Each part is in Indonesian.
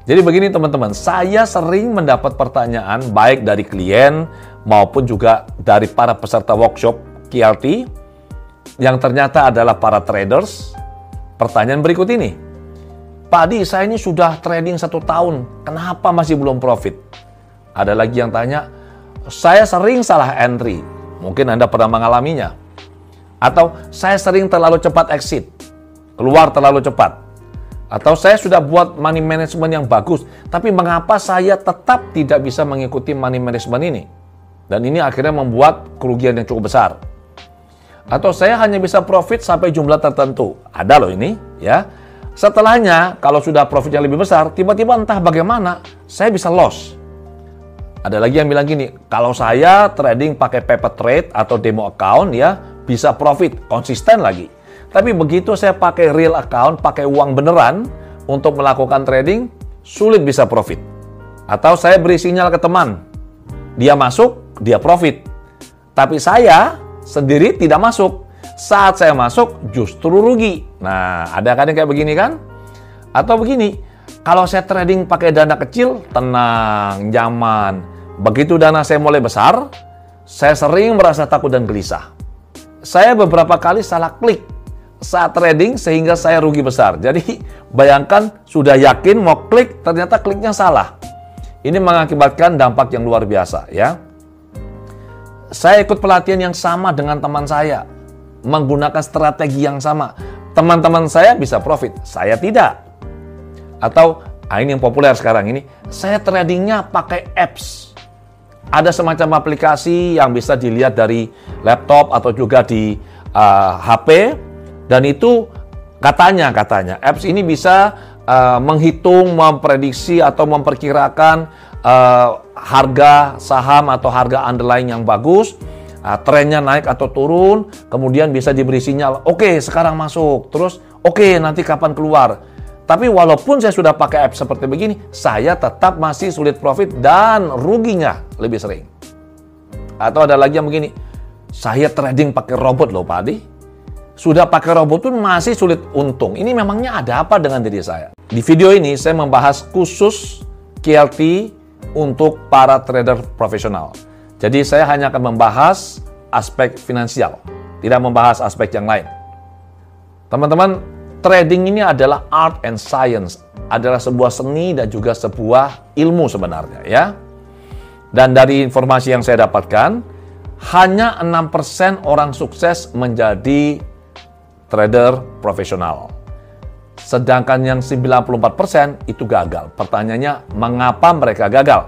Jadi begini teman-teman, saya sering mendapat pertanyaan baik dari klien maupun juga dari para peserta workshop QLT yang ternyata adalah para traders. Pertanyaan berikut ini, Pak Adi, saya ini sudah trading 1 tahun, kenapa masih belum profit? Ada lagi yang tanya, saya sering salah entry, mungkin Anda pernah mengalaminya. Atau saya sering terlalu cepat exit, keluar terlalu cepat. Atau saya sudah buat money management yang bagus, tapi mengapa saya tetap tidak bisa mengikuti money management ini? Dan ini akhirnya membuat kerugian yang cukup besar. Atau saya hanya bisa profit sampai jumlah tertentu. Ada loh ini, ya. Setelahnya, kalau sudah profit yang lebih besar, tiba-tiba entah bagaimana, saya bisa loss. Ada lagi yang bilang gini, kalau saya trading pakai paper trade atau demo account, ya, bisa profit, konsisten lagi. Tapi begitu saya pakai real account, pakai uang beneran untuk melakukan trading, sulit bisa profit. Atau saya beri sinyal ke teman, dia masuk, dia profit. Tapi saya sendiri tidak masuk. Saat saya masuk, justru rugi. Nah, ada kan yang kayak begini kan? Atau begini, kalau saya trading pakai dana kecil, tenang, nyaman. Begitu dana saya mulai besar, saya sering merasa takut dan gelisah. Saya beberapa kali salah klik saat trading sehingga saya rugi besar. Jadi bayangkan sudah yakin mau klik, ternyata kliknya salah. Ini mengakibatkan dampak yang luar biasa ya. Saya ikut pelatihan yang sama dengan teman saya, menggunakan strategi yang sama. Teman-teman saya bisa profit, saya tidak. Atau ini yang populer sekarang ini, saya tradingnya pakai apps. Ada semacam aplikasi yang bisa dilihat dari laptop atau juga di HP. Dan itu katanya apps ini bisa menghitung, memprediksi atau memperkirakan harga saham atau harga underlying yang bagus, trennya naik atau turun, kemudian bisa diberi sinyal, oke, sekarang masuk, terus oke, nanti kapan keluar. Tapi walaupun saya sudah pakai apps seperti begini, saya tetap masih sulit profit dan ruginya lebih sering. Atau ada lagi yang begini, saya trading pakai robot loh Pak Adi. Sudah pakai robot pun masih sulit untung. Ini memangnya ada apa dengan diri saya? Di video ini saya membahas khusus QLT untuk para trader profesional. Jadi saya hanya akan membahas aspek finansial, tidak membahas aspek yang lain. Teman-teman, trading ini adalah art and science, adalah sebuah seni dan juga sebuah ilmu sebenarnya ya. Dan dari informasi yang saya dapatkan, hanya 6% orang sukses menjadi trader profesional. Sedangkan yang 94% itu gagal. Pertanyaannya, mengapa mereka gagal?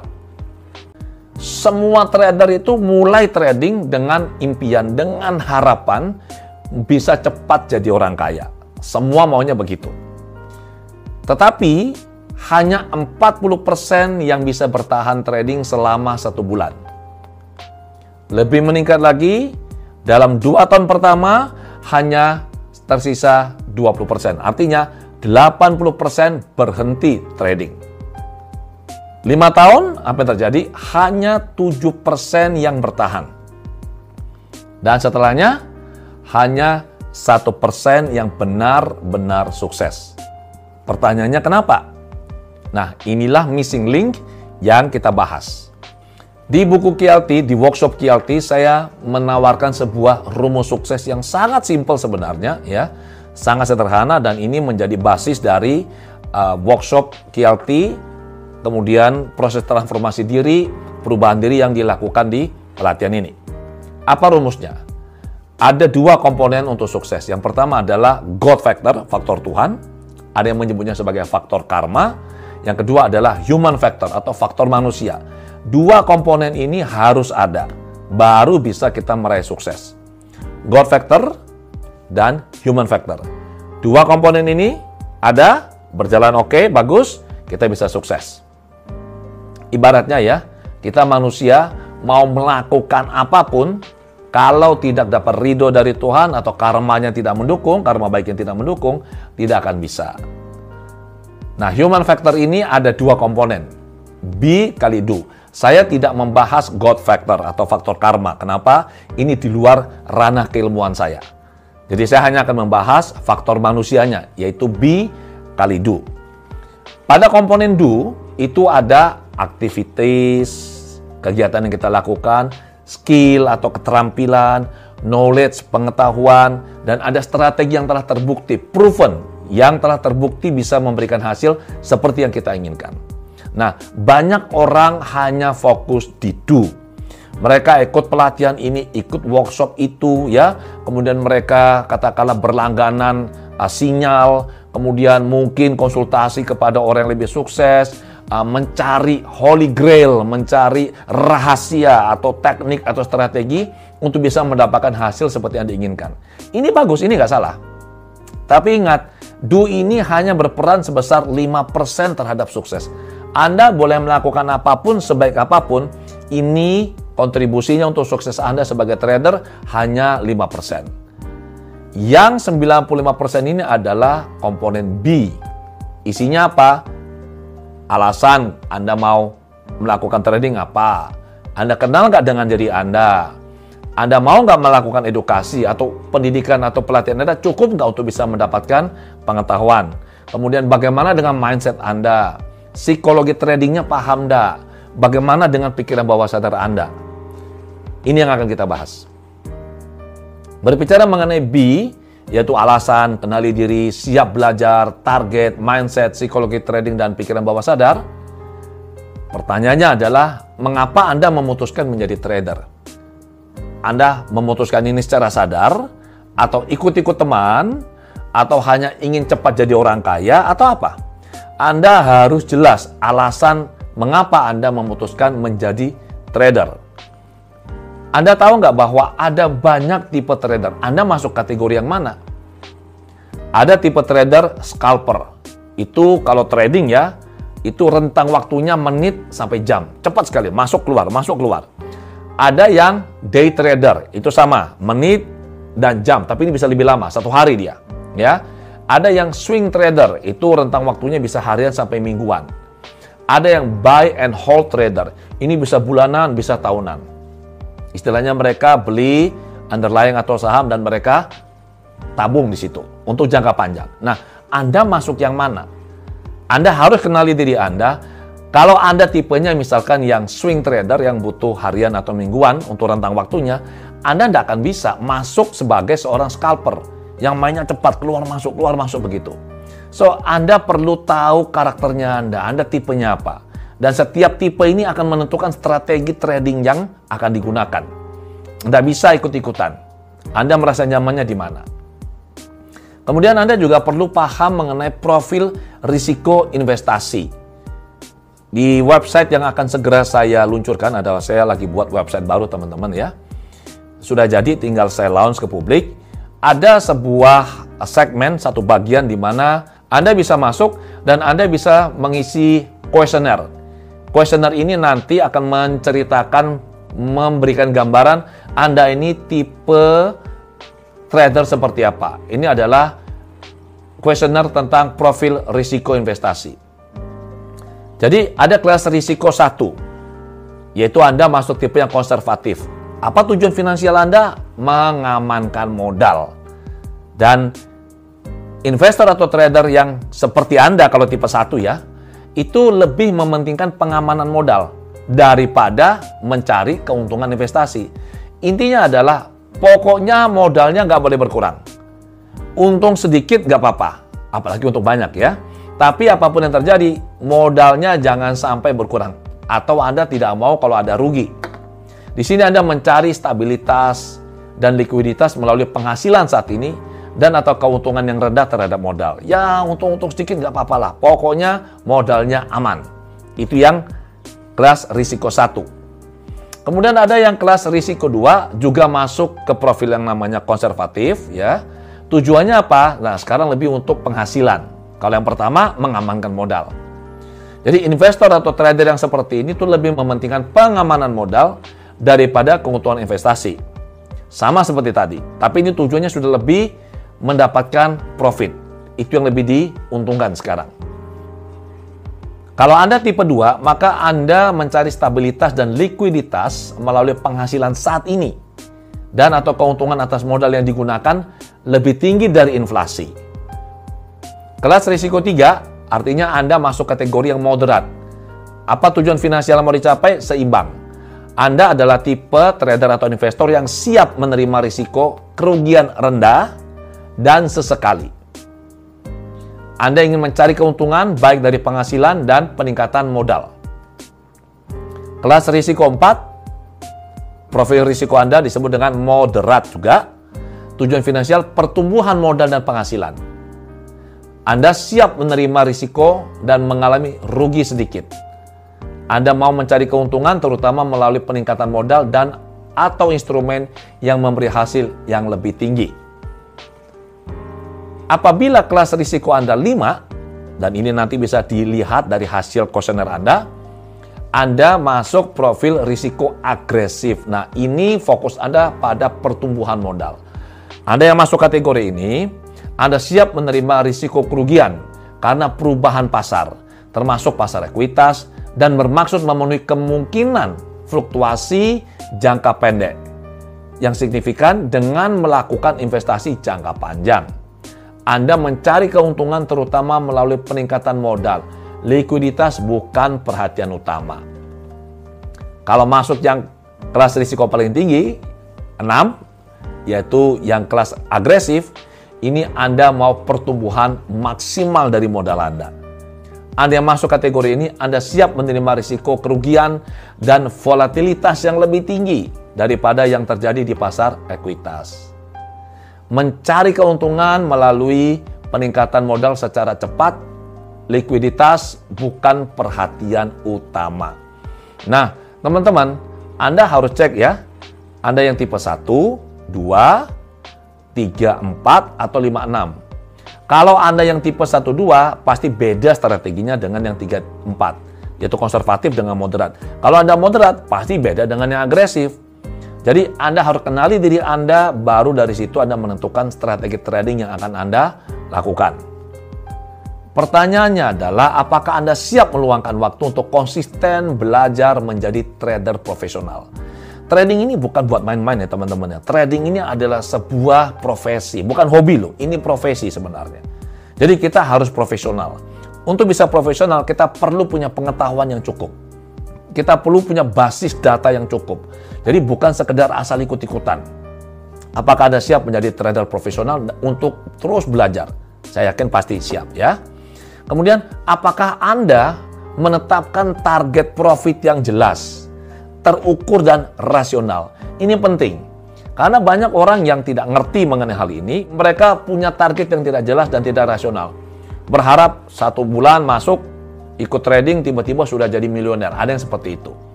Semua trader itu mulai trading dengan impian, dengan harapan bisa cepat jadi orang kaya. Semua maunya begitu. Tetapi, hanya 40% yang bisa bertahan trading selama 1 bulan. Lebih meningkat lagi, dalam 2 tahun pertama, hanya tersisa 20%. Artinya 80% berhenti trading. 5 tahun, apa yang terjadi? Hanya 7% yang bertahan. Dan setelahnya, hanya 1% yang benar-benar sukses. Pertanyaannya kenapa? Nah, inilah missing link yang kita bahas. Di buku QLT, di workshop QLT, saya menawarkan sebuah rumus sukses yang sangat simpel sebenarnya, ya, sangat sederhana, dan ini menjadi basis dari workshop QLT, kemudian proses transformasi diri, perubahan diri yang dilakukan di pelatihan ini. Apa rumusnya? Ada 2 komponen untuk sukses. Yang pertama adalah God factor, faktor Tuhan. Ada yang menyebutnya sebagai faktor karma. Yang kedua adalah human factor atau faktor manusia. 2 komponen ini harus ada, baru bisa kita meraih sukses. God factor dan human factor. 2 komponen ini ada, berjalan oke, bagus, kita bisa sukses. Ibaratnya ya, kita manusia mau melakukan apapun, kalau tidak dapat ridho dari Tuhan atau karmanya tidak mendukung, karma baik yang tidak mendukung, tidak akan bisa. Nah, human factor ini ada 2 komponen, be kali do. Saya tidak membahas God factor atau faktor karma. Kenapa? Ini di luar ranah keilmuan saya. Jadi saya hanya akan membahas faktor manusianya, yaitu be kali do. Pada komponen do, itu ada activities, kegiatan yang kita lakukan, skill atau keterampilan, knowledge, pengetahuan, dan ada strategi yang telah terbukti, proven, yang telah terbukti bisa memberikan hasil seperti yang kita inginkan. Nah, banyak orang hanya fokus di do. Mereka ikut pelatihan ini, ikut workshop itu, ya. Kemudian mereka katakanlah berlangganan sinyal, kemudian mungkin konsultasi kepada orang yang lebih sukses, mencari holy grail, mencari rahasia atau teknik atau strategi untuk bisa mendapatkan hasil seperti yang diinginkan. Ini bagus, ini nggak salah. Tapi ingat, do ini hanya berperan sebesar 5% terhadap sukses. Anda boleh melakukan apapun, sebaik apapun, ini kontribusinya untuk sukses Anda sebagai trader hanya 5%. Yang 95% ini adalah komponen B. Isinya apa? Alasan Anda mau melakukan trading apa? Anda kenal nggak dengan diri Anda? Anda mau nggak melakukan edukasi atau pendidikan atau pelatihan Anda cukup nggak untuk bisa mendapatkan pengetahuan? Kemudian bagaimana dengan mindset Anda? Psikologi tradingnya paham nggak? Bagaimana dengan pikiran bawah sadar Anda? Ini yang akan kita bahas. Berbicara mengenai B, yaitu alasan, kenali diri, siap belajar, target, mindset, psikologi trading, dan pikiran bawah sadar. Pertanyaannya adalah, mengapa Anda memutuskan menjadi trader? Anda memutuskan ini secara sadar, atau ikut-ikut teman, atau hanya ingin cepat jadi orang kaya, atau apa? Anda harus jelas alasan mengapa Anda memutuskan menjadi trader. Anda tahu nggak bahwa ada banyak tipe trader? Anda masuk kategori yang mana? Ada tipe trader scalper. Itu kalau trading ya, itu rentang waktunya menit sampai jam. Cepat sekali, masuk keluar, masuk keluar. Ada yang day trader, itu sama, menit dan jam, tapi ini bisa lebih lama, 1 hari dia. Ya. Ada yang swing trader, itu rentang waktunya bisa harian sampai mingguan. Ada yang buy and hold trader, ini bisa bulanan, bisa tahunan. Istilahnya mereka beli underlying atau saham dan mereka tabung di situ untuk jangka panjang. Nah, Anda masuk yang mana? Anda harus kenali diri Anda. Kalau Anda tipenya misalkan yang swing trader yang butuh harian atau mingguan untuk rentang waktunya, Anda tidak akan bisa masuk sebagai seorang scalper yang mainnya cepat, keluar masuk begitu. So, Anda perlu tahu karakternya Anda tipenya apa. Dan setiap tipe ini akan menentukan strategi trading yang akan digunakan. Anda bisa ikut-ikutan. Anda merasa nyamannya di mana. Kemudian Anda juga perlu paham mengenai profil risiko investasi. Di website yang akan segera saya luncurkan adalah saya lagi buat website baru teman-teman ya. Sudah jadi, tinggal saya launch ke publik. Ada sebuah segmen, satu bagian di mana Anda bisa masuk dan Anda bisa mengisi kuesioner. Kuesioner ini nanti akan menceritakan, memberikan gambaran Anda ini tipe trader seperti apa. Ini adalah kuesioner tentang profil risiko investasi. Jadi ada kelas risiko 1, yaitu Anda masuk tipe yang konservatif. Apa tujuan finansial Anda? Mengamankan modal. Dan investor atau trader yang seperti Anda kalau tipe 1 ya, itu lebih mementingkan pengamanan modal daripada mencari keuntungan investasi. Intinya adalah pokoknya modalnya nggak boleh berkurang. Untung sedikit nggak apa-apa, apalagi untuk banyak ya. Tapi apapun yang terjadi, modalnya jangan sampai berkurang. Atau Anda tidak mau kalau ada rugi. Di sini Anda mencari stabilitas dan likuiditas melalui penghasilan saat ini dan atau keuntungan yang rendah terhadap modal. Ya, untung-untung sedikit nggak apa-apa lah. Pokoknya modalnya aman. Itu yang kelas risiko 1. Kemudian ada yang kelas risiko 2, juga masuk ke profil yang namanya konservatif. Ya. Tujuannya apa? Nah, sekarang lebih untuk penghasilan. Kalau yang pertama, mengamankan modal. Jadi investor atau trader yang seperti ini tuh lebih mementingkan pengamanan modal daripada keuntungan investasi. Sama seperti tadi. Tapi ini tujuannya sudah lebih mendapatkan profit. Itu yang lebih diuntungkan sekarang. Kalau Anda tipe 2, maka Anda mencari stabilitas dan likuiditas melalui penghasilan saat ini. Dan atau keuntungan atas modal yang digunakan lebih tinggi dari inflasi. Kelas risiko 3 Artinya Anda masuk kategori yang moderat. Apa tujuan finansial yang mau dicapai? Seimbang. Anda adalah tipe trader atau investor yang siap menerima risiko kerugian rendah dan sesekali. Anda ingin mencari keuntungan baik dari penghasilan dan peningkatan modal. Kelas risiko 4, profil risiko Anda disebut dengan moderat juga. Tujuan finansial pertumbuhan modal dan penghasilan. Anda siap menerima risiko dan mengalami rugi sedikit. Anda mau mencari keuntungan terutama melalui peningkatan modal dan atau instrumen yang memberi hasil yang lebih tinggi. Apabila kelas risiko Anda 5, dan ini nanti bisa dilihat dari hasil kuesioner Anda masuk profil risiko agresif. Nah, ini fokus Anda pada pertumbuhan modal. Anda yang masuk kategori ini, Anda siap menerima risiko kerugian karena perubahan pasar, termasuk pasar ekuitas, dan bermaksud memenuhi kemungkinan fluktuasi jangka pendek yang signifikan dengan melakukan investasi jangka panjang. Anda mencari keuntungan terutama melalui peningkatan modal. Likuiditas bukan perhatian utama. Kalau masuk yang kelas risiko paling tinggi, 6, yaitu yang kelas agresif, ini Anda mau pertumbuhan maksimal dari modal Anda. Anda yang masuk kategori ini, Anda siap menerima risiko kerugian dan volatilitas yang lebih tinggi daripada yang terjadi di pasar ekuitas. Mencari keuntungan melalui peningkatan modal secara cepat, likuiditas bukan perhatian utama. Nah, teman-teman, Anda harus cek ya, Anda yang tipe 1, 2, 3, 4, atau 5, 6. Kalau Anda yang tipe 1, 2, pasti beda strateginya dengan yang 3, 4, yaitu konservatif dengan moderat. Kalau Anda moderat, pasti beda dengan yang agresif. Jadi Anda harus kenali diri Anda, baru dari situ Anda menentukan strategi trading yang akan Anda lakukan. Pertanyaannya adalah, apakah Anda siap meluangkan waktu untuk konsisten belajar menjadi trader profesional? Trading ini bukan buat main-main ya teman-teman ya. Trading ini adalah sebuah profesi, bukan hobi loh. Ini profesi sebenarnya. Jadi kita harus profesional. Untuk bisa profesional, kita perlu punya pengetahuan yang cukup. Kita perlu punya basis data yang cukup. Jadi bukan sekedar asal ikut-ikutan. Apakah Anda siap menjadi trader profesional untuk terus belajar? Saya yakin pasti siap ya. Kemudian, apakah Anda menetapkan target profit yang jelas, terukur dan rasional? Ini penting. Karena banyak orang yang tidak ngerti mengenai hal ini, mereka punya target yang tidak jelas dan tidak rasional. Berharap 1 bulan masuk, ikut trading, tiba-tiba sudah jadi miliuner. Ada yang seperti itu.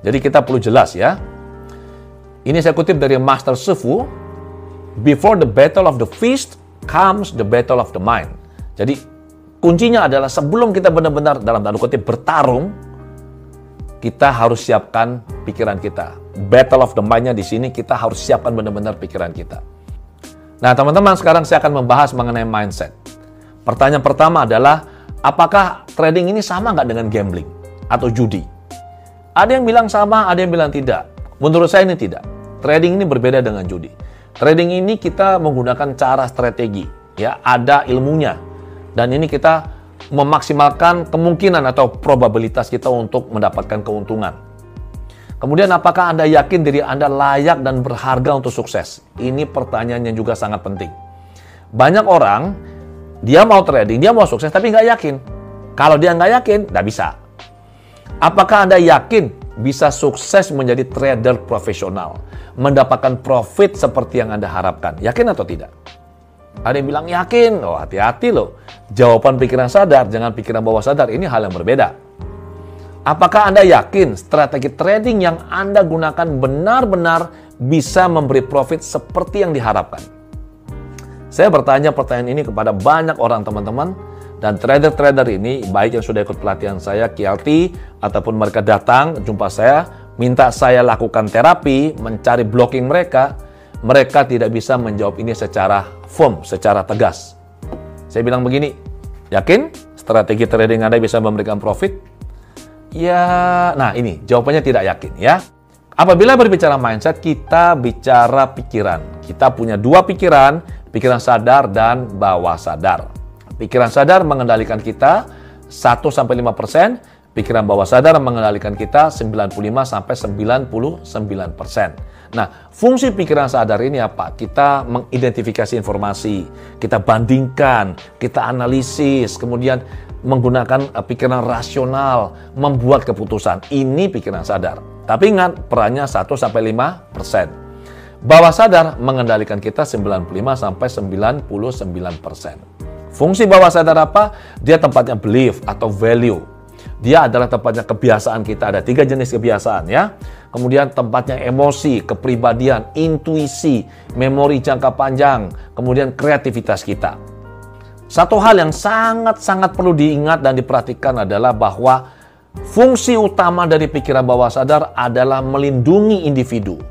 Jadi kita perlu jelas ya. Ini saya kutip dari Master Shifu, "Before the battle of the fist comes the battle of the mind." Jadi kuncinya adalah sebelum kita benar-benar dalam tanda kutip bertarung, kita harus siapkan pikiran kita. Battle of the mind-nya di sini kita harus siapkan benar-benar pikiran kita. Nah, teman-teman, sekarang saya akan membahas mengenai mindset. Pertanyaan pertama adalah, apakah trading ini sama nggak dengan gambling atau judi? Ada yang bilang sama, ada yang bilang tidak. Menurut saya ini tidak. Trading ini berbeda dengan judi. Trading ini kita menggunakan cara strategi, ya, ada ilmunya. Dan ini kita memaksimalkan kemungkinan atau probabilitas kita untuk mendapatkan keuntungan. Kemudian, apakah Anda yakin diri Anda layak dan berharga untuk sukses? Ini pertanyaan yang juga sangat penting. Banyak orang, dia mau trading, dia mau sukses, tapi nggak yakin. Kalau dia nggak yakin, nggak bisa. Apakah Anda yakin bisa sukses menjadi trader profesional, mendapatkan profit seperti yang Anda harapkan? Yakin atau tidak? Ada yang bilang yakin. Oh, hati-hati loh. Jawaban pikiran sadar, jangan pikiran bawah sadar. Ini hal yang berbeda. Apakah Anda yakin strategi trading yang Anda gunakan benar-benar bisa memberi profit seperti yang diharapkan? Saya bertanya pertanyaan ini kepada banyak orang, teman-teman. Dan trader-trader ini, baik yang sudah ikut pelatihan saya, QLT, ataupun mereka datang, jumpa saya, minta saya lakukan terapi, mencari blocking mereka tidak bisa menjawab ini secara firm, secara tegas. Saya bilang begini, yakin strategi trading Anda bisa memberikan profit? Ya, nah ini jawabannya tidak yakin ya. Apabila berbicara mindset, kita bicara pikiran. Kita punya 2 pikiran, pikiran sadar dan bawah sadar. Pikiran sadar mengendalikan kita 1-5%, pikiran bawah sadar mengendalikan kita 95-99%. Nah, fungsi pikiran sadar ini apa? Kita mengidentifikasi informasi, kita bandingkan, kita analisis, kemudian menggunakan pikiran rasional, membuat keputusan. Ini pikiran sadar. Tapi ingat, perannya 1-5%. Bawah sadar mengendalikan kita 95-99%. Fungsi bawah sadar apa? Dia tempatnya belief atau value. Dia adalah tempatnya kebiasaan kita. Ada 3 jenis kebiasaan ya. Kemudian tempatnya emosi, kepribadian, intuisi, memori jangka panjang, kemudian kreativitas kita. Satu hal yang sangat-sangat perlu diingat dan diperhatikan adalah bahwa fungsi utama dari pikiran bawah sadar adalah melindungi individu.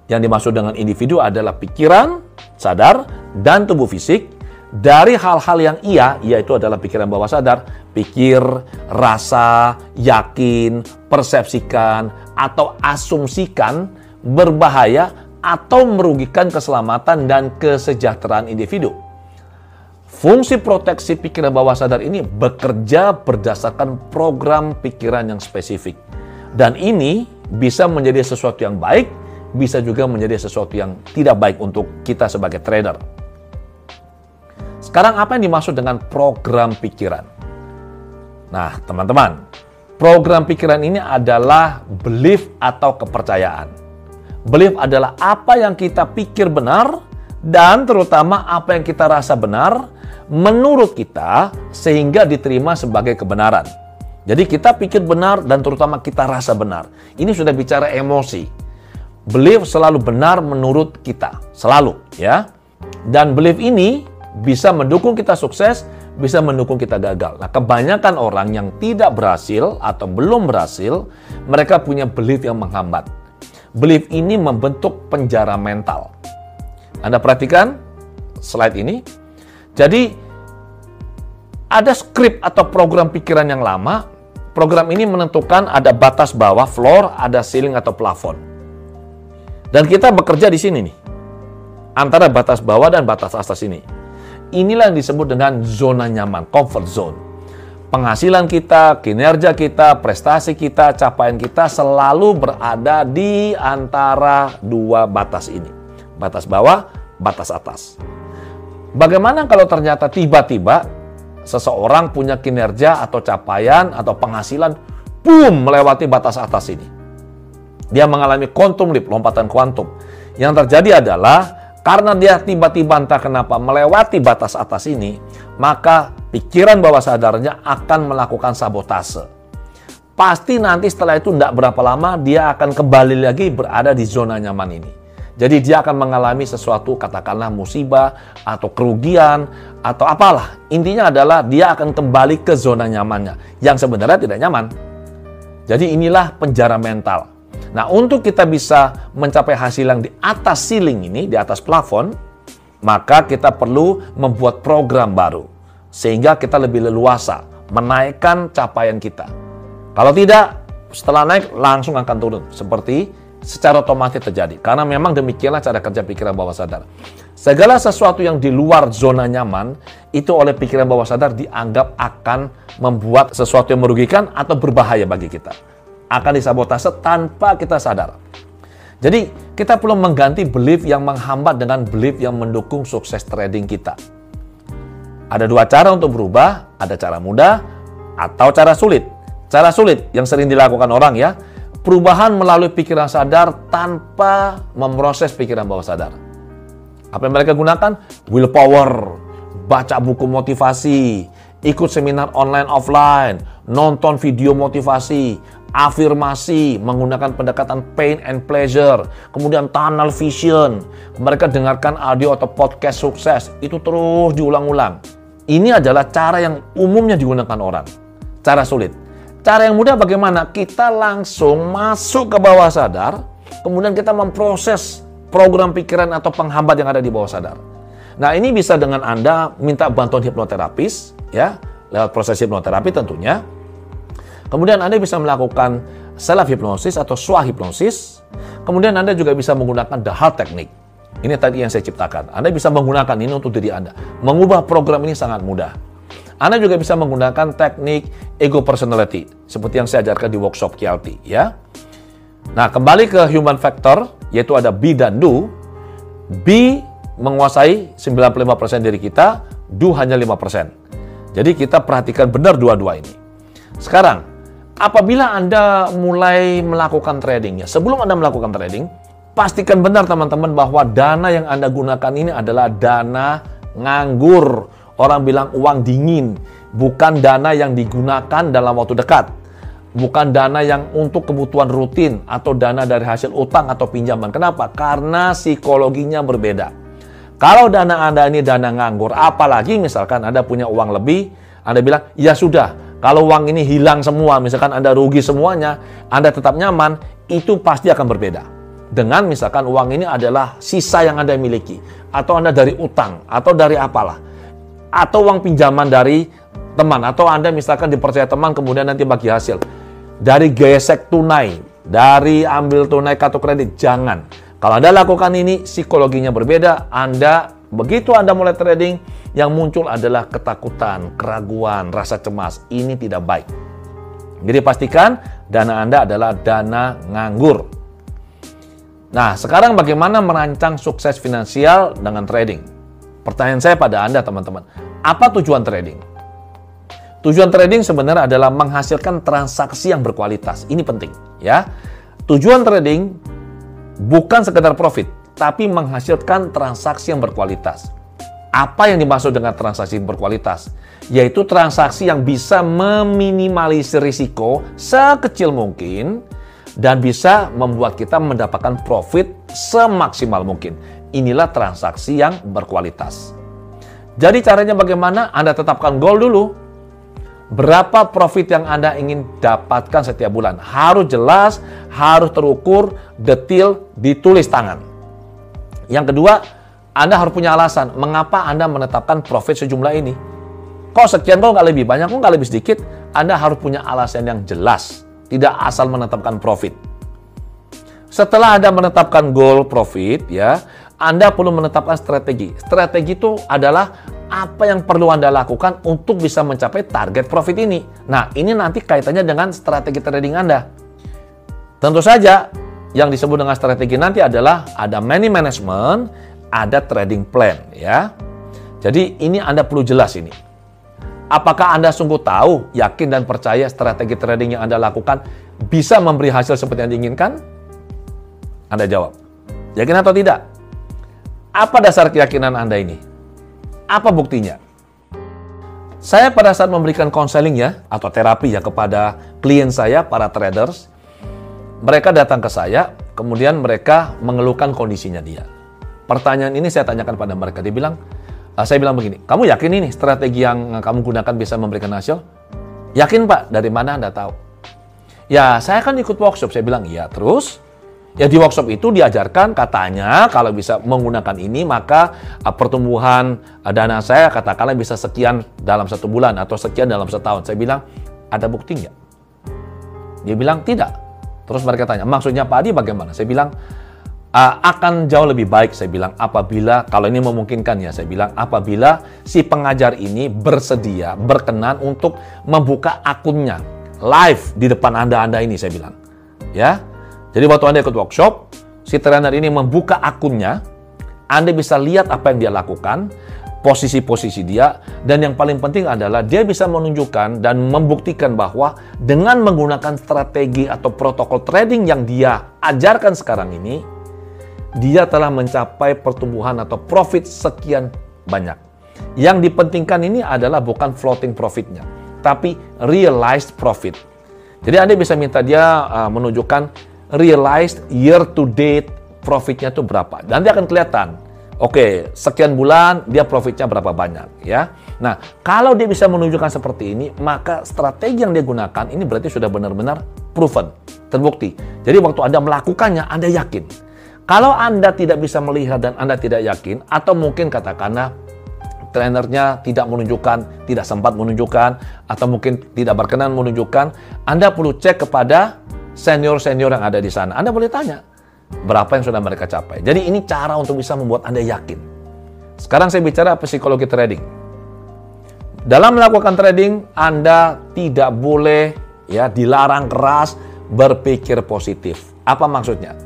Yang dimaksud dengan individu adalah pikiran, sadar, dan tubuh fisik dari hal-hal yang yaitu adalah pikiran bawah sadar, pikir, rasa, yakin, persepsikan, atau asumsikan berbahaya atau merugikan keselamatan dan kesejahteraan individu. Fungsi proteksi pikiran bawah sadar ini bekerja berdasarkan program pikiran yang spesifik. Dan ini bisa menjadi sesuatu yang baik, bisa juga menjadi sesuatu yang tidak baik untuk kita sebagai trader. Sekarang apa yang dimaksud dengan program pikiran? Nah, teman-teman, program pikiran ini adalah belief atau kepercayaan. Belief adalah apa yang kita pikir benar dan terutama apa yang kita rasa benar menurut kita sehingga diterima sebagai kebenaran. Jadi kita pikir benar dan terutama kita rasa benar. Ini sudah bicara emosi. Belief selalu benar menurut kita, selalu ya. Dan belief ini bisa mendukung kita sukses, bisa mendukung kita gagal. Nah, kebanyakan orang yang tidak berhasil atau belum berhasil, mereka punya belief yang menghambat. Belief ini membentuk penjara mental. Anda perhatikan slide ini. Jadi, ada skrip atau program pikiran yang lama. Program ini menentukan ada batas bawah, floor, ada ceiling atau plafon. Dan kita bekerja di sini nih. Antara batas bawah dan batas atas ini. Inilah yang disebut dengan zona nyaman, comfort zone. Penghasilan kita, kinerja kita, prestasi kita, capaian kita selalu berada di antara 2 batas ini. Batas bawah, batas atas. Bagaimana kalau ternyata tiba-tiba seseorang punya kinerja atau capaian atau penghasilan, boom, melewati batas atas ini. Dia mengalami quantum leap, lompatan kuantum. Yang terjadi adalah karena dia tiba-tiba entah kenapa melewati batas atas ini, maka pikiran bawah sadarnya akan melakukan sabotase. Pasti nanti setelah itu tidak berapa lama dia akan kembali lagi berada di zona nyaman ini. Jadi dia akan mengalami sesuatu katakanlah musibah atau kerugian atau apalah. Intinya adalah dia akan kembali ke zona nyamannya yang sebenarnya tidak nyaman. Jadi inilah penjara mental. Nah, untuk kita bisa mencapai hasil yang di atas ceiling ini, di atas plafon, maka kita perlu membuat program baru. Sehingga kita lebih leluasa menaikkan capaian kita. Kalau tidak, setelah naik langsung akan turun. Seperti secara otomatis terjadi. Karena memang demikianlah cara kerja pikiran bawah sadar. Segala sesuatu yang di luar zona nyaman, itu oleh pikiran bawah sadar dianggap akan membuat sesuatu yang merugikan atau berbahaya bagi kita. Akan disabotase tanpa kita sadar. Jadi, kita perlu mengganti belief yang menghambat dengan belief yang mendukung sukses trading kita. Ada 2 cara untuk berubah, ada cara mudah atau cara sulit. Cara sulit yang sering dilakukan orang ya, perubahan melalui pikiran sadar tanpa memproses pikiran bawah sadar. Apa yang mereka gunakan? Willpower, baca buku motivasi, ikut seminar online offline, nonton video motivasi, afirmasi, menggunakan pendekatan pain and pleasure, kemudian tunnel vision. Mereka dengarkan audio atau podcast sukses, itu terus diulang-ulang. Ini adalah cara yang umumnya digunakan orang. Cara sulit. Cara yang mudah bagaimana? Kita langsung masuk ke bawah sadar, kemudian kita memproses program pikiran atau penghambat yang ada di bawah sadar. Nah, ini bisa dengan Anda minta bantuan hipnoterapis, ya, lewat proses hipnoterapi tentunya. Kemudian Anda bisa melakukan self-hipnosis atau swahipnosis. Kemudian Anda juga bisa menggunakan the heart technique. Ini tadi yang saya ciptakan. Anda bisa menggunakan ini untuk diri Anda. Mengubah program ini sangat mudah. Anda juga bisa menggunakan teknik ego personality, seperti yang saya ajarkan di workshop QLT, ya. Nah, kembali ke human factor, yaitu ada be dan do. Be menguasai 95% diri kita, do hanya 5%. Jadi kita perhatikan benar dua-dua ini. Sekarang, apabila Anda mulai melakukan trading, ya, sebelum Anda melakukan trading, pastikan benar teman-teman bahwa dana yang Anda gunakan ini adalah dana nganggur. Orang bilang uang dingin, bukan dana yang digunakan dalam waktu dekat. Bukan dana yang untuk kebutuhan rutin atau dana dari hasil utang atau pinjaman. Kenapa? Karena psikologinya berbeda. Kalau dana Anda ini dana nganggur, apalagi misalkan Anda punya uang lebih, Anda bilang, ya sudah, kalau uang ini hilang semua, misalkan Anda rugi semuanya, Anda tetap nyaman, itu pasti akan berbeda. Dengan misalkan uang ini adalah sisa yang Anda miliki, atau Anda dari utang, atau dari apalah, atau uang pinjaman dari teman, atau Anda misalkan dipercaya teman, kemudian nanti bagi hasil. Dari gesek tunai, dari ambil tunai kartu kredit, jangan. Kalau Anda lakukan ini, psikologinya berbeda. Begitu Anda mulai trading, yang muncul adalah ketakutan, keraguan, rasa cemas. Ini tidak baik. Jadi pastikan dana Anda adalah dana nganggur. Nah, sekarang bagaimana merancang sukses finansial dengan trading? Pertanyaan saya pada Anda, teman-teman. Apa tujuan trading? Tujuan trading sebenarnya adalah menghasilkan transaksi yang berkualitas. Ini penting, ya. Tujuan trading bukan sekedar profit, tapi menghasilkan transaksi yang berkualitas. Apa yang dimaksud dengan transaksi berkualitas? Yaitu transaksi yang bisa meminimalisir risiko sekecil mungkin dan bisa membuat kita mendapatkan profit semaksimal mungkin. Inilah transaksi yang berkualitas. Jadi caranya bagaimana? Anda tetapkan goal dulu. Berapa profit yang Anda ingin dapatkan setiap bulan? Harus jelas, harus terukur, detail, ditulis tangan. Yang kedua, Anda harus punya alasan mengapa Anda menetapkan profit sejumlah ini. Kok sekian, kok nggak lebih banyak, kok nggak lebih sedikit? Anda harus punya alasan yang jelas, tidak asal menetapkan profit. Setelah Anda menetapkan goal profit, ya, Anda perlu menetapkan strategi. Strategi itu adalah apa yang perlu Anda lakukan untuk bisa mencapai target profit ini. Nah, ini nanti kaitannya dengan strategi trading Anda. Tentu saja, yang disebut dengan strategi nanti adalah ada money management, ada trading plan, ya. Jadi, ini Anda perlu jelas ini. Apakah Anda sungguh tahu, yakin dan percaya strategi trading yang Anda lakukan bisa memberi hasil seperti yang diinginkan? Anda jawab. Yakin atau tidak? Apa dasar keyakinan Anda ini? Apa buktinya? Saya pada saat memberikan konseling ya, atau terapi ya kepada klien saya, para traders, mereka datang ke saya, kemudian mereka mengeluhkan kondisinya dia. Pertanyaan ini saya tanyakan pada mereka, saya bilang begini, kamu yakin ini strategi yang kamu gunakan bisa memberikan hasil? Yakin Pak, dari mana Anda tahu? Ya, saya kan ikut workshop, saya bilang, iya, terus? Ya di workshop itu diajarkan katanya kalau bisa menggunakan ini maka pertumbuhan dana saya katakanlah bisa sekian dalam 1 bulan atau sekian dalam setahun. Saya bilang, ada bukti nggak? Dia bilang tidak. Terus mereka tanya, maksudnya Pak Adi bagaimana? Saya bilang, akan jauh lebih baik. Saya bilang, apabila, kalau ini memungkinkan ya, saya bilang, apabila si pengajar ini bersedia, berkenan untuk membuka akunnya live di depan Anda ini, saya bilang. Ya. Jadi waktu Anda ikut workshop, si trainer ini membuka akunnya, Anda bisa lihat apa yang dia lakukan, posisi-posisi dia, dan yang paling penting adalah dia bisa menunjukkan dan membuktikan bahwa dengan menggunakan strategi atau protokol trading yang dia ajarkan sekarang ini, dia telah mencapai pertumbuhan atau profit sekian banyak. Yang dipentingkan ini adalah bukan floating profitnya, tapi realized profit. Jadi Anda bisa minta dia menunjukkan realized year to date profitnya itu berapa. Nanti akan kelihatan. Oke, sekian bulan dia profitnya berapa banyak ya. Nah, kalau dia bisa menunjukkan seperti ini, maka strategi yang dia gunakan ini berarti sudah benar-benar proven, terbukti. Jadi waktu Anda melakukannya, Anda yakin. Kalau Anda tidak bisa melihat dan Anda tidak yakin, atau mungkin katakanlah trainernya tidak menunjukkan, tidak sempat menunjukkan, atau mungkin tidak berkenan menunjukkan, Anda perlu cek kepada senior-senior yang ada di sana. Anda boleh tanya, berapa yang sudah mereka capai. Jadi ini cara untuk bisa membuat Anda yakin. Sekarang saya bicara psikologi trading. Dalam melakukan trading, Anda tidak boleh ya dilarang keras berpikir positif. Apa maksudnya?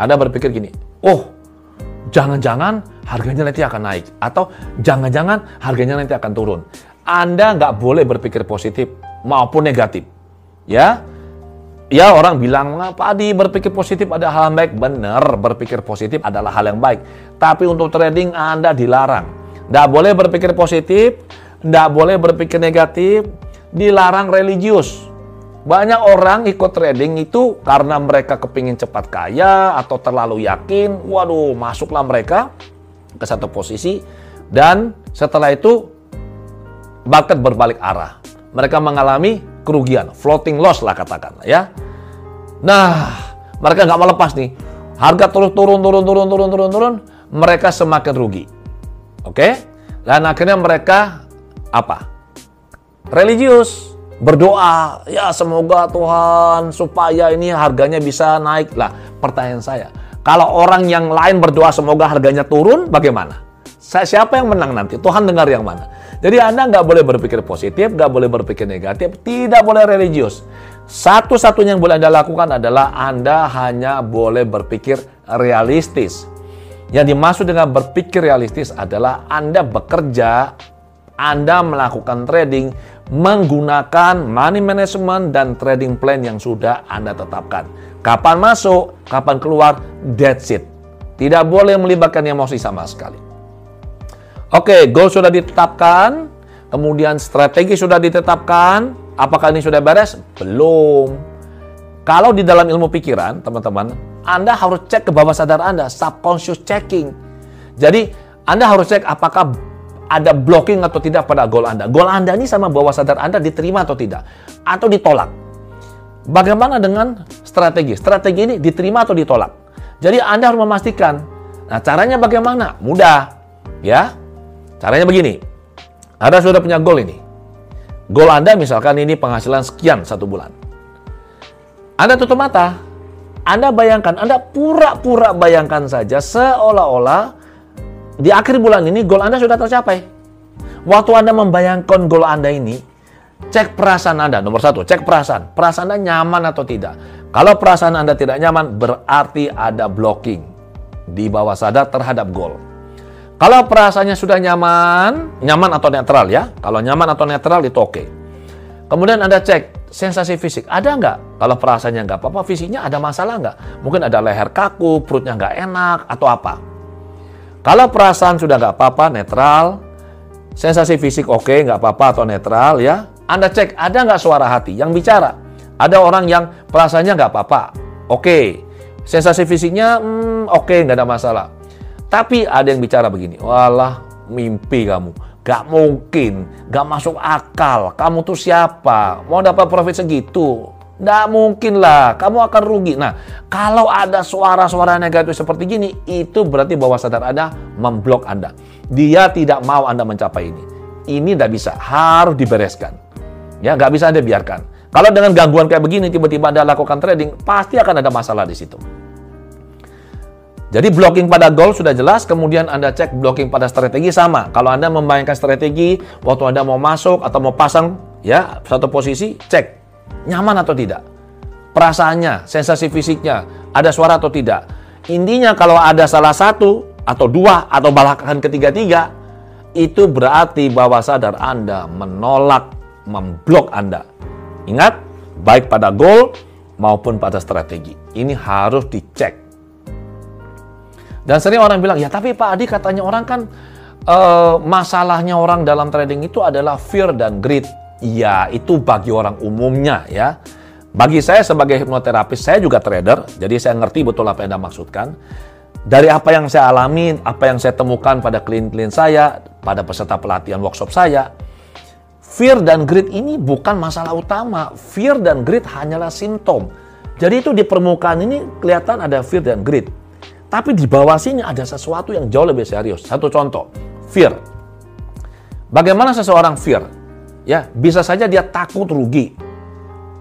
Anda berpikir gini, oh jangan-jangan harganya nanti akan naik. Atau jangan-jangan harganya nanti akan turun. Anda nggak boleh berpikir positif maupun negatif. Ya, orang bilang, Pak Adi berpikir positif ada hal yang baik. Benar, berpikir positif adalah hal yang baik. Tapi untuk trading Anda dilarang. Nggak boleh berpikir positif, nggak boleh berpikir negatif, dilarang religius. Banyak orang ikut trading itu karena mereka kepingin cepat kaya atau terlalu yakin. Waduh, masuklah mereka ke satu posisi dan setelah itu market berbalik arah. Mereka mengalami kerugian, floating loss lah katakan ya. Nah, mereka nggak melepas nih. Harga terus turun, mereka semakin rugi. Oke? Dan akhirnya mereka apa? Religius, berdoa, ya semoga Tuhan supaya ini harganya bisa naik. Lah, pertanyaan saya, kalau orang yang lain berdoa semoga harganya turun, bagaimana? Siapa yang menang nanti? Tuhan dengar yang mana? Jadi Anda nggak boleh berpikir positif, nggak boleh berpikir negatif, tidak boleh religius. Satu-satunya yang boleh Anda lakukan adalah Anda hanya boleh berpikir realistis. Yang dimaksud dengan berpikir realistis adalah Anda bekerja, Anda melakukan trading menggunakan money management dan trading plan yang sudah Anda tetapkan. Kapan masuk, kapan keluar, that's it. Tidak boleh melibatkan emosi sama sekali. Oke, goal sudah ditetapkan, kemudian strategi sudah ditetapkan. Apakah ini sudah beres? Belum. Kalau di dalam ilmu pikiran, teman-teman, Anda harus cek ke bawah sadar Anda, subconscious checking. Jadi, Anda harus cek apakah ada blocking atau tidak pada goal Anda. Goal Anda ini sama bawah sadar Anda diterima atau tidak, atau ditolak. Bagaimana dengan strategi? Strategi ini diterima atau ditolak. Jadi, Anda harus memastikan. Nah, caranya bagaimana? Mudah, ya. Caranya begini, Anda sudah punya goal ini. Goal Anda misalkan ini penghasilan sekian satu bulan. Anda tutup mata, Anda bayangkan, Anda pura-pura bayangkan saja seolah-olah di akhir bulan ini goal Anda sudah tercapai. Waktu Anda membayangkan goal Anda ini, cek perasaan Anda. Nomor satu, cek perasaan. Perasaan Anda nyaman atau tidak. Kalau perasaan Anda tidak nyaman, berarti ada blocking di bawah sadar terhadap goal. Kalau perasaannya sudah nyaman atau netral ya. Kalau nyaman atau netral itu oke. Kemudian Anda cek sensasi fisik. Ada nggak? Kalau perasaannya nggak apa-apa, fisiknya ada masalah nggak? Mungkin ada leher kaku, perutnya nggak enak, atau apa. Kalau perasaan sudah nggak apa-apa, netral. Sensasi fisik oke, nggak apa-apa atau netral ya. Anda cek, ada nggak suara hati yang bicara? Ada orang yang perasaannya nggak apa-apa. Oke. Sensasi fisiknya oke, nggak ada masalah. Tapi ada yang bicara begini, walah mimpi kamu, gak mungkin, gak masuk akal, kamu tuh siapa, mau dapat profit segitu, gak mungkin lah, kamu akan rugi. Nah, kalau ada suara-suara negatif seperti gini, itu berarti bawah sadar Anda memblok Anda. Dia tidak mau Anda mencapai ini. Ini gak bisa, harus dibereskan. Ya, gak bisa Anda biarkan. Kalau dengan gangguan kayak begini, tiba-tiba Anda lakukan trading, pasti akan ada masalah di situ. Jadi blocking pada goal sudah jelas, kemudian Anda cek blocking pada strategi sama. Kalau Anda membayangkan strategi, waktu Anda mau masuk atau mau pasang ya satu posisi, cek nyaman atau tidak. Perasaannya, sensasi fisiknya, ada suara atau tidak. Intinya kalau ada salah satu atau dua atau bahkan ketiga-tiga, itu berarti bawah sadar Anda menolak, memblok Anda. Ingat, baik pada goal maupun pada strategi. Ini harus dicek. Dan sering orang bilang, ya tapi Pak Adi katanya orang kan masalahnya orang dalam trading itu adalah fear dan greed. Ya, itu bagi orang umumnya ya. Bagi saya sebagai hipnoterapis, saya juga trader, jadi saya ngerti betul apa yang Anda maksudkan. Dari apa yang saya alami, apa yang saya temukan pada klien-klien saya, pada peserta pelatihan workshop saya, fear dan greed ini bukan masalah utama. Fear dan greed hanyalah simptom. Jadi itu di permukaan ini kelihatan ada fear dan greed. Tapi di bawah sini ada sesuatu yang jauh lebih serius. Satu contoh, fear. Bagaimana seseorang fear? Ya, bisa saja dia takut rugi.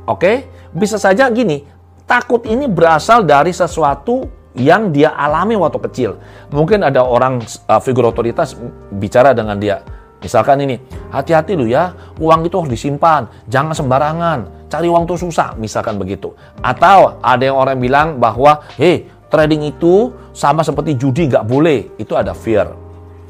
Oke? Bisa saja gini, takut ini berasal dari sesuatu yang dia alami waktu kecil. Mungkin ada orang figur otoritas bicara dengan dia. Misalkan ini, hati-hati lu ya, uang itu harus disimpan, jangan sembarangan, cari uang tuh susah, misalkan begitu. Atau ada yang orang bilang bahwa, trading itu sama seperti judi, nggak boleh. Itu ada fear.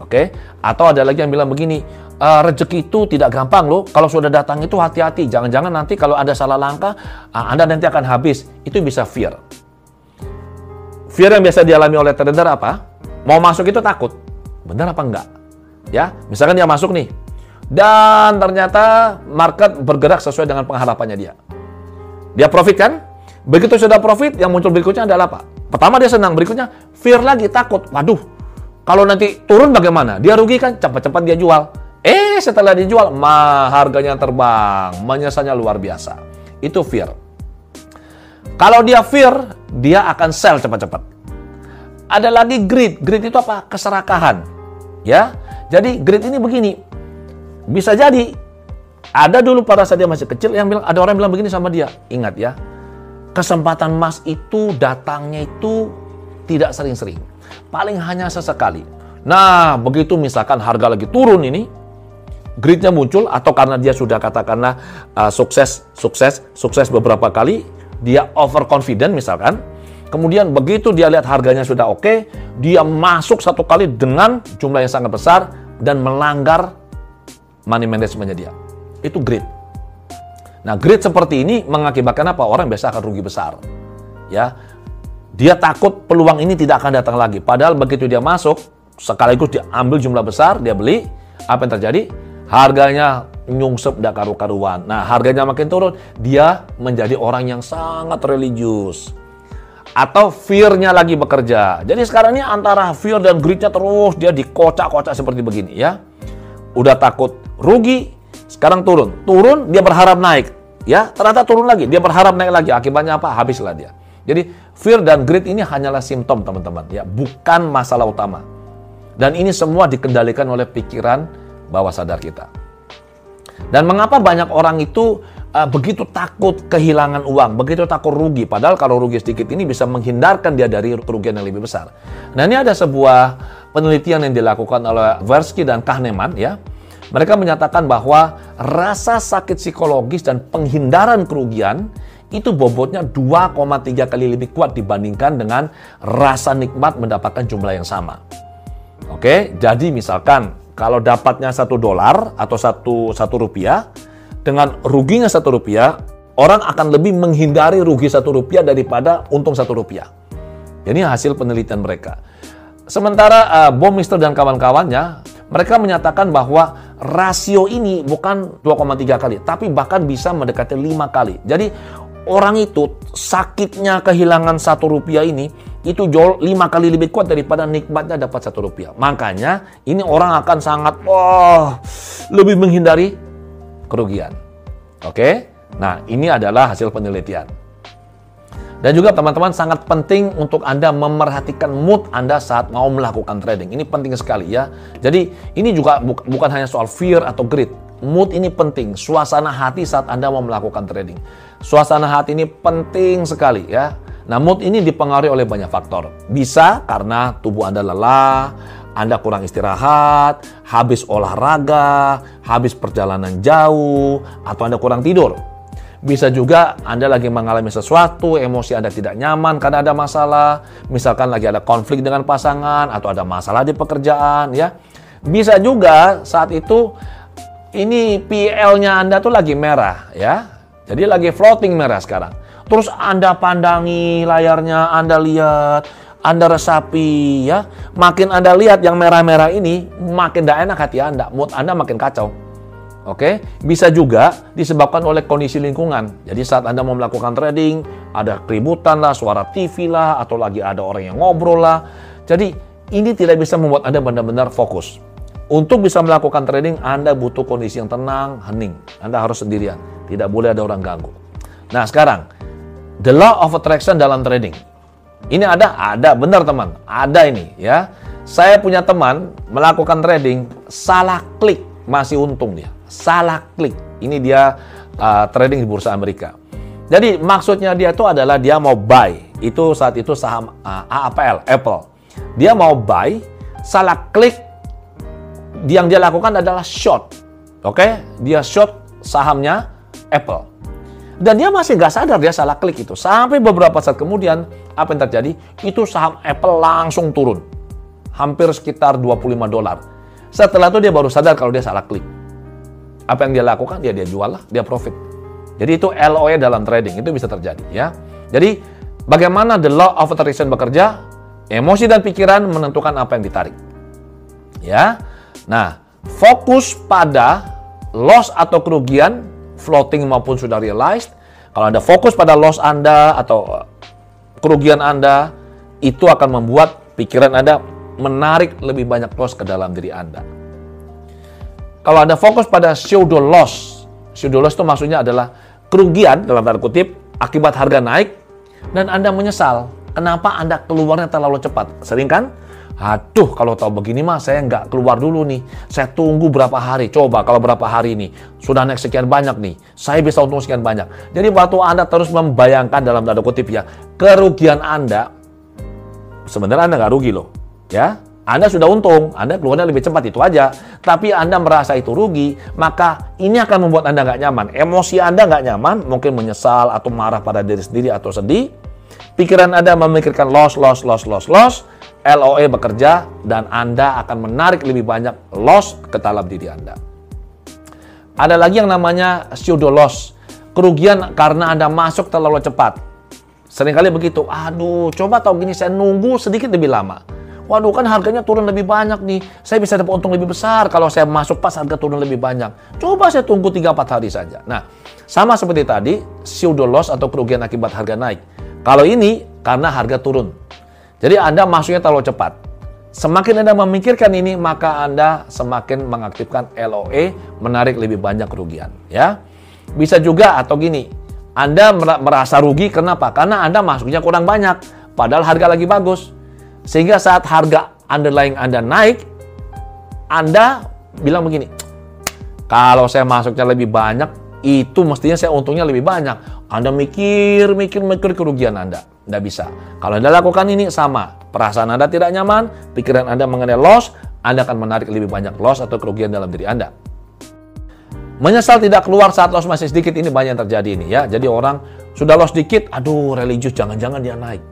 Oke? Atau ada lagi yang bilang begini, rezeki itu tidak gampang loh, kalau sudah datang itu hati-hati, jangan-jangan nanti kalau ada salah langkah, Anda nanti akan habis. Itu bisa fear. Fear yang biasa dialami oleh trader apa? Mau masuk itu takut. Benar apa enggak? Ya, misalkan dia masuk nih, dan ternyata market bergerak sesuai dengan pengharapannya dia. Dia profit kan? Begitu sudah profit, yang muncul berikutnya adalah apa? Pertama dia senang, berikutnya fear lagi, takut. Waduh, kalau nanti turun bagaimana? Dia rugi kan? Cepat-cepat dia jual. Setelah dijual, harganya terbang, menyesalnya luar biasa. Itu fear. Kalau dia fear, dia akan sell cepat-cepat. Ada lagi greed. Greed itu apa? Keserakahan. Ya. Jadi greed ini begini. Bisa jadi ada dulu pada saat dia masih kecil ada orang bilang begini sama dia. Ingat ya. Kesempatan emas itu datangnya itu tidak sering-sering. Paling hanya sesekali. Nah, begitu misalkan harga lagi turun ini, greed-nya muncul atau karena dia sudah katakanlah sukses beberapa kali, dia overconfident misalkan. Kemudian begitu dia lihat harganya sudah oke, dia masuk satu kali dengan jumlah yang sangat besar dan melanggar money management-nya dia. Itu greed. Nah, greed seperti ini mengakibatkan apa? Orang biasa akan rugi besar. Ya. Dia takut peluang ini tidak akan datang lagi. Padahal begitu dia masuk, sekaligus dia ambil jumlah besar, dia beli, apa yang terjadi? Harganya nyungsep dak karu-karuan. Nah, harganya makin turun, dia menjadi orang yang sangat religius. Atau fear-nya lagi bekerja. Jadi sekarang ini antara fear dan greed-nya terus dia dikocak-kocak seperti begini ya. Udah takut rugi, sekarang turun. Turun, dia berharap naik. Ya, ternyata turun lagi, dia berharap naik lagi. Akibatnya apa? Habislah dia. Jadi fear dan greed ini hanyalah simptom, teman-teman, ya, bukan masalah utama. Dan ini semua dikendalikan oleh pikiran bawah sadar kita. Dan mengapa banyak orang itu begitu takut kehilangan uang, begitu takut rugi, padahal kalau rugi sedikit ini bisa menghindarkan dia dari kerugian yang lebih besar. Nah, ini ada sebuah penelitian yang dilakukan oleh Tversky dan Kahneman ya. Mereka menyatakan bahwa rasa sakit psikologis dan penghindaran kerugian itu bobotnya 2,3 kali lebih kuat dibandingkan dengan rasa nikmat mendapatkan jumlah yang sama. Oke, jadi misalkan kalau dapatnya $1 atau satu rupiah, dengan ruginya Rp1, orang akan lebih menghindari rugi Rp1 daripada untung Rp1. Ini hasil penelitian mereka. Sementara Baumeister dan kawan-kawannya, mereka menyatakan bahwa rasio ini bukan 2,3 kali, tapi bahkan bisa mendekati 5 kali. Jadi orang itu sakitnya kehilangan Rp1 ini, itu jauh 5 kali lebih kuat daripada nikmatnya dapat Rp1. Makanya ini orang akan sangat lebih menghindari kerugian. Oke? Nah, ini adalah hasil penelitian. Dan juga teman-teman sangat penting untuk Anda memerhatikan mood Anda saat mau melakukan trading. Ini penting sekali ya. Jadi ini juga bukan hanya soal fear atau greed. Mood ini penting, suasana hati saat Anda mau melakukan trading. Suasana hati ini penting sekali ya. Nah, mood ini dipengaruhi oleh banyak faktor. Bisa karena tubuh Anda lelah, Anda kurang istirahat, habis olahraga, habis perjalanan jauh, atau Anda kurang tidur. Bisa juga Anda lagi mengalami sesuatu, emosi Anda tidak nyaman karena ada masalah, misalkan lagi ada konflik dengan pasangan, atau ada masalah di pekerjaan, ya. Bisa juga saat itu, ini PL-nya Anda tuh lagi merah, ya. Jadi lagi floating merah sekarang. Terus Anda pandangi layarnya, Anda lihat, Anda resapi, ya. Makin Anda lihat yang merah-merah ini, makin tidak enak hati Anda, mood Anda makin kacau. Oke, bisa juga disebabkan oleh kondisi lingkungan. Jadi saat Anda mau melakukan trading, ada keributan lah, suara TV lah, atau lagi ada orang yang ngobrol lah. Jadi ini tidak bisa membuat Anda benar-benar fokus. Untuk bisa melakukan trading, Anda butuh kondisi yang tenang, hening. Anda harus sendirian, tidak boleh ada orang ganggu. Nah sekarang, the law of attraction dalam trading. Ini ada benar teman, ada ini ya. Saya punya teman melakukan trading, salah klik, masih untung dia. Salah klik, ini dia trading di bursa Amerika. Jadi maksudnya dia itu adalah dia mau buy, Itu saat itu saham AAPL, Apple. Dia mau buy, salah klik, yang dia lakukan adalah short. Oke, dia short sahamnya Apple. Dan dia masih nggak sadar dia salah klik itu. Sampai beberapa saat kemudian, apa yang terjadi? Itu saham Apple langsung turun. Hampir sekitar $25. Setelah itu dia baru sadar kalau dia salah klik. Apa yang dia lakukan? Dia jual lah, dia profit. Jadi itu LOE dalam trading, itu bisa terjadi ya. Jadi bagaimana the law of attraction bekerja? Emosi dan pikiran menentukan apa yang ditarik. Ya. Nah, fokus pada loss atau kerugian, floating maupun sudah realized. Kalau Anda fokus pada loss Anda atau kerugian Anda, itu akan membuat pikiran Anda menarik lebih banyak loss ke dalam diri Anda. Kalau Anda fokus pada pseudo loss itu maksudnya adalah kerugian dalam tanda kutip akibat harga naik dan Anda menyesal. Kenapa Anda keluarnya terlalu cepat? Sering kan? Aduh, kalau tahu begini mah saya nggak keluar dulu nih. Saya tunggu berapa hari. Coba kalau berapa hari nih, sudah naik sekian banyak nih. Saya bisa untung sekian banyak. Jadi waktu Anda terus membayangkan dalam tanda kutip ya, kerugian Anda, sebenarnya Anda nggak rugi loh. Ya, Anda sudah untung, Anda keluarnya lebih cepat itu aja. Tapi Anda merasa itu rugi, maka ini akan membuat Anda nggak nyaman. Emosi Anda nggak nyaman, mungkin menyesal atau marah pada diri sendiri atau sedih. Pikiran Anda memikirkan loss. LOE bekerja dan Anda akan menarik lebih banyak loss ke dalam diri Anda. Ada lagi yang namanya pseudo loss, kerugian karena Anda masuk terlalu cepat. Seringkali begitu, aduh coba tahu gini saya nunggu sedikit lebih lama. Waduh kan harganya turun lebih banyak nih, saya bisa dapat untung lebih besar kalau saya masuk pas harga turun lebih banyak. Coba saya tunggu 3-4 hari saja. Nah, sama seperti tadi, pseudo loss atau kerugian akibat harga naik. Kalau ini karena harga turun. Jadi Anda masuknya terlalu cepat. Semakin Anda memikirkan ini, maka Anda semakin mengaktifkan LOE, menarik lebih banyak kerugian. Ya, bisa juga atau gini, Anda merasa rugi kenapa? Karena Anda masuknya kurang banyak, padahal harga lagi bagus. Sehingga saat harga underlying Anda naik, Anda bilang begini, kalau saya masuknya lebih banyak, itu mestinya saya untungnya lebih banyak. Anda mikir kerugian Anda. Nggak bisa. Kalau Anda lakukan ini sama. Perasaan Anda tidak nyaman, pikiran Anda mengenai loss, Anda akan menarik lebih banyak loss atau kerugian dalam diri Anda. Menyesal tidak keluar saat loss masih sedikit, ini banyak yang terjadi ini ya. Jadi orang sudah loss sedikit, aduh religius, jangan-jangan dia naik.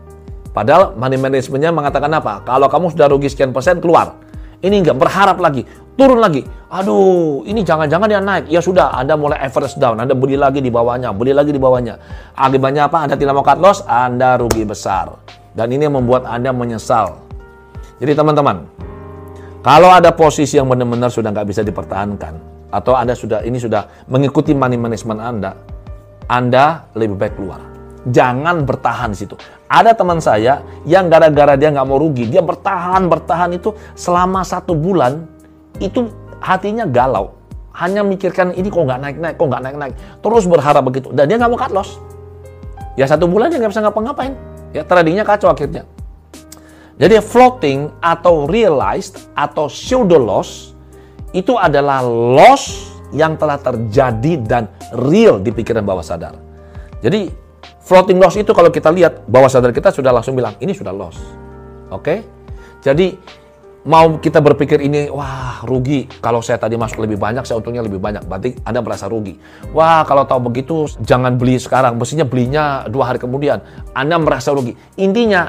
Padahal money management-nya mengatakan apa? Kalau kamu sudah rugi sekian persen, keluar. Ini enggak, berharap lagi, turun lagi. Aduh, ini jangan-jangan dia naik. Ya sudah, Anda mulai average down. Anda beli lagi di bawahnya, Akibatnya apa? Anda tidak mau cut loss, Anda rugi besar. Dan ini membuat Anda menyesal. Jadi teman-teman, kalau ada posisi yang benar-benar sudah nggak bisa dipertahankan, atau Anda sudah mengikuti money management Anda lebih baik keluar. Jangan bertahan di situ. Ada teman saya yang gara-gara dia nggak mau rugi, dia bertahan itu selama 1 bulan, itu hatinya galau. Hanya mikirkan ini kok nggak naik. Terus berharap begitu. Dan dia nggak mau cut loss. Ya 1 bulan dia nggak bisa ngapa-ngapain. Ya tradingnya kacau akhirnya. Jadi floating atau realized atau pseudo loss itu adalah loss yang telah terjadi dan real di pikiran bawah sadar. Jadi floating loss itu kalau kita lihat, bawah sadar kita sudah langsung bilang, ini sudah loss. Oke? Jadi, mau kita berpikir ini, wah rugi. Kalau saya tadi masuk lebih banyak, saya untungnya lebih banyak. Berarti Anda merasa rugi. Wah, kalau tahu begitu, jangan beli sekarang. Mestinya belinya 2 hari kemudian. Anda merasa rugi. Intinya,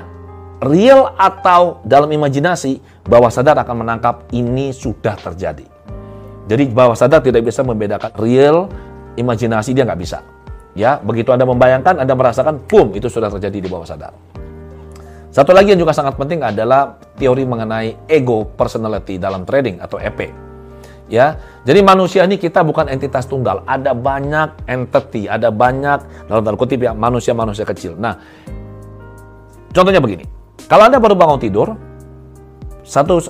real atau dalam imajinasi, bawah sadar akan menangkap ini sudah terjadi. Jadi, bawah sadar tidak bisa membedakan real, imajinasi dia nggak bisa. Ya, begitu Anda membayangkan, Anda merasakan, boom, itu sudah terjadi di bawah sadar. Satu lagi yang juga sangat penting adalah teori mengenai ego personality dalam trading atau EP. Ya, jadi manusia ini kita bukan entitas tunggal, ada banyak entity, ada banyak dalam tanda kutip ya manusia-manusia kecil. Nah, contohnya begini, kalau Anda baru bangun tidur,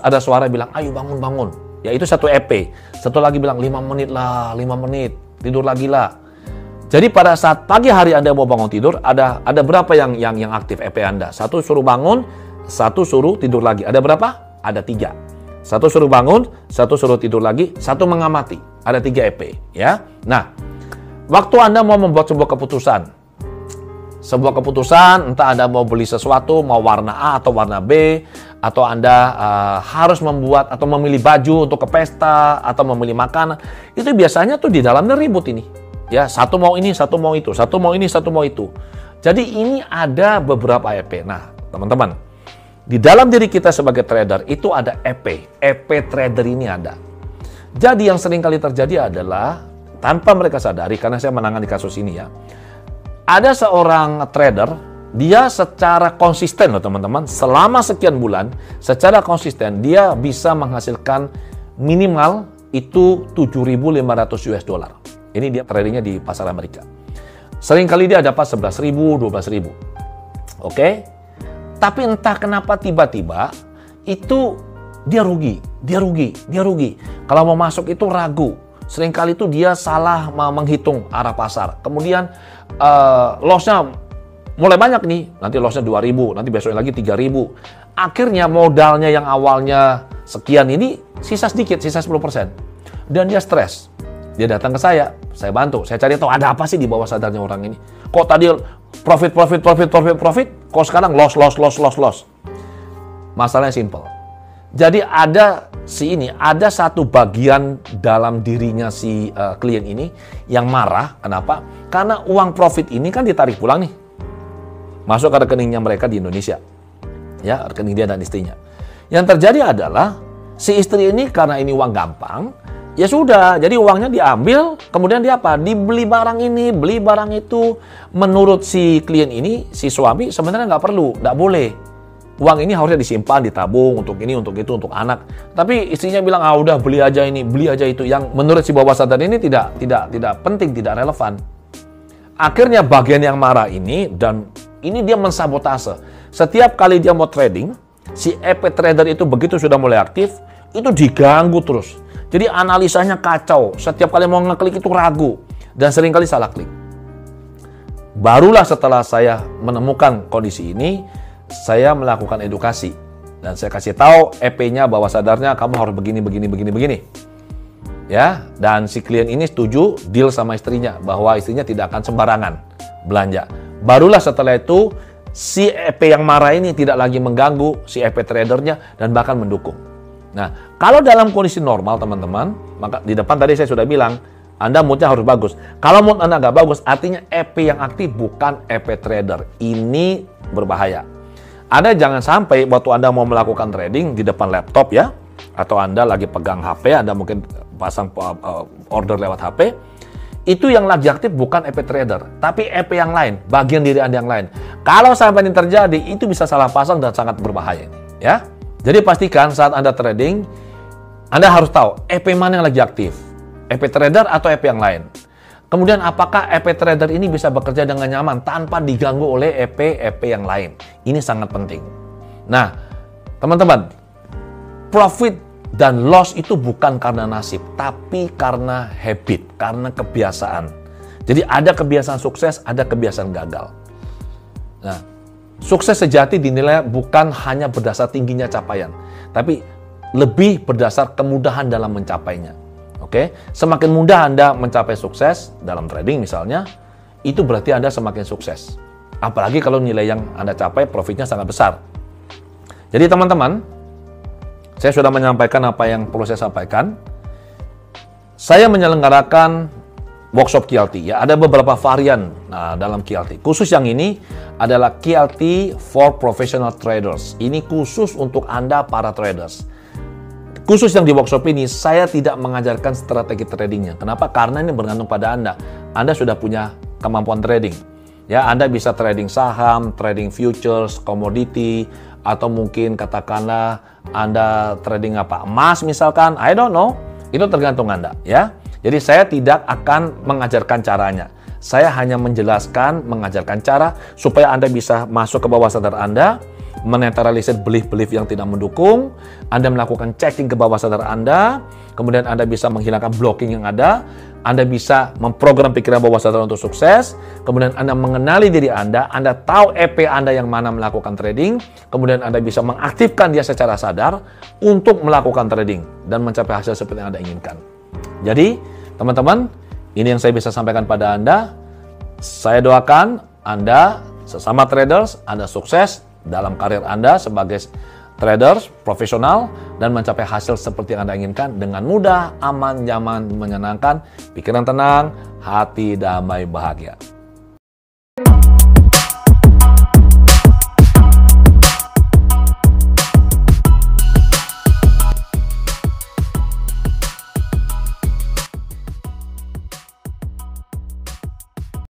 ada suara bilang, ayo bangun, ya itu satu EP. Satu lagi bilang 5 menit lah, 5 menit, tidur lagi lah. Jadi pada saat pagi hari Anda mau bangun tidur, ada berapa yang aktif EP Anda? Satu suruh bangun, satu suruh tidur lagi. Ada berapa? Ada 3. Satu suruh bangun, satu suruh tidur lagi, satu mengamati. Ada 3 EP. Ya. Nah, waktu Anda mau membuat sebuah keputusan, sebuah keputusan, entah Anda mau beli sesuatu, mau warna A atau warna B, atau Anda harus membuat atau memilih baju untuk ke pesta, atau memilih makanan, itu biasanya tuh di dalamnya ribut ini. Ya, satu mau ini, satu mau itu, satu mau ini, satu mau itu. Jadi ini ada beberapa EP. Nah, teman-teman, di dalam diri kita sebagai trader itu ada EP trader ini ada. Jadi yang sering kali terjadi adalah tanpa mereka sadari, karena saya menangani kasus ini ya, ada seorang trader, dia secara konsisten loh teman-teman, selama sekian bulan, secara konsisten dia bisa menghasilkan minimal itu 7.500 US dollar. Ini dia tradingnya di pasar Amerika. Sering kali dia dapat 11.000, 12.000. Oke? Tapi entah kenapa tiba-tiba itu dia rugi. Kalau mau masuk itu ragu. Seringkali itu dia salah menghitung arah pasar. Kemudian loss-nya mulai banyak nih. Nanti loss-nya 2.000, nanti besoknya lagi 3.000. Akhirnya modalnya yang awalnya sekian ini sisa sedikit, sisa 10%. Dan dia stres. Dia datang ke saya bantu. Saya cari tahu ada apa sih di bawah sadarnya orang ini. Kok tadi profit, kok sekarang loss. Masalahnya simple. Jadi ada satu bagian dalam dirinya si klien ini yang marah. Kenapa? Karena uang profit ini kan ditarik pulang nih. Masuk ke rekeningnya mereka di Indonesia. Ya, rekening dia dan istrinya. Yang terjadi adalah si istri ini karena ini uang gampang, ya sudah, jadi uangnya diambil, kemudian dia apa? Dibeli barang ini, beli barang itu. Menurut si klien ini, si suami sebenarnya nggak perlu, nggak boleh. Uang ini harusnya disimpan, ditabung, untuk ini, untuk itu, untuk anak. Tapi istrinya bilang, udah beli aja ini, beli aja itu. Yang menurut si bawah sadar ini tidak penting, tidak relevan. Akhirnya bagian yang marah ini, dan ini dia mensabotase. Setiap kali dia mau trading, si EP trader itu begitu sudah mulai aktif, itu diganggu terus. Jadi analisanya kacau. Setiap kali mau ngeklik itu ragu. Dan seringkali salah klik. Barulah setelah saya menemukan kondisi ini, saya melakukan edukasi. Dan saya kasih tahu EP-nya, bawah sadarnya, kamu harus begini. Ya, dan si klien ini setuju deal sama istrinya. Bahwa istrinya tidak akan sembarangan belanja. Barulah setelah itu, si EP yang marah ini tidak lagi mengganggu si EP tradernya dan bahkan mendukung. Nah, kalau dalam kondisi normal teman-teman, maka di depan tadi saya sudah bilang, Anda moodnya harus bagus. Kalau mood Anda nggak bagus, artinya EP yang aktif bukan EP trader. Ini berbahaya. Anda jangan sampai waktu Anda mau melakukan trading di depan laptop ya, atau Anda lagi pegang HP, Anda mungkin pasang order lewat HP, itu yang lagi aktif bukan EP trader, tapi EP yang lain, bagian diri Anda yang lain. Kalau sampai ini terjadi, itu bisa salah pasang dan sangat berbahaya. Ya. Jadi pastikan saat Anda trading, Anda harus tahu EP mana yang lagi aktif. EP trader atau EP yang lain. Kemudian apakah EP trader ini bisa bekerja dengan nyaman tanpa diganggu oleh EP yang lain. Ini sangat penting. Nah, teman-teman, profit dan loss itu bukan karena nasib, tapi karena habit, karena kebiasaan. Jadi ada kebiasaan sukses, ada kebiasaan gagal. Nah, sukses sejati dinilai bukan hanya berdasar tingginya capaian, tapi lebih berdasar kemudahan dalam mencapainya. Oke, semakin mudah Anda mencapai sukses dalam trading misalnya, itu berarti Anda semakin sukses. Apalagi kalau nilai yang Anda capai profitnya sangat besar. Jadi teman-teman, saya sudah menyampaikan apa yang perlu saya sampaikan. Saya menyelenggarakan workshop QLT. Ya, ada beberapa varian dalam QLT. Khusus yang ini adalah QLT for Professional Traders. Ini khusus untuk Anda para traders. Khusus yang di workshop ini, saya tidak mengajarkan strategi tradingnya. Kenapa? Karena ini bergantung pada Anda. Anda sudah punya kemampuan trading. Ya, Anda bisa trading saham, trading futures, komoditi, atau mungkin katakanlah Anda trading apa? Emas misalkan, I don't know. Itu tergantung Anda, ya. Jadi saya tidak akan mengajarkan caranya. Saya hanya mengajarkan cara supaya Anda bisa masuk ke bawah sadar Anda, menetralisir belief-belief yang tidak mendukung, Anda melakukan checking ke bawah sadar Anda, kemudian Anda bisa menghilangkan blocking yang ada, Anda bisa memprogram pikiran bawah sadar untuk sukses, kemudian Anda mengenali diri Anda tahu EP Anda yang mana melakukan trading, kemudian Anda bisa mengaktifkan dia secara sadar untuk melakukan trading dan mencapai hasil seperti yang Anda inginkan. Jadi, teman-teman, ini yang saya bisa sampaikan pada Anda. Saya doakan Anda Sesama traders, Anda sukses dalam karir Anda sebagai traders profesional dan mencapai hasil seperti yang Anda inginkan dengan mudah, aman, nyaman, menyenangkan, pikiran tenang, hati damai, bahagia.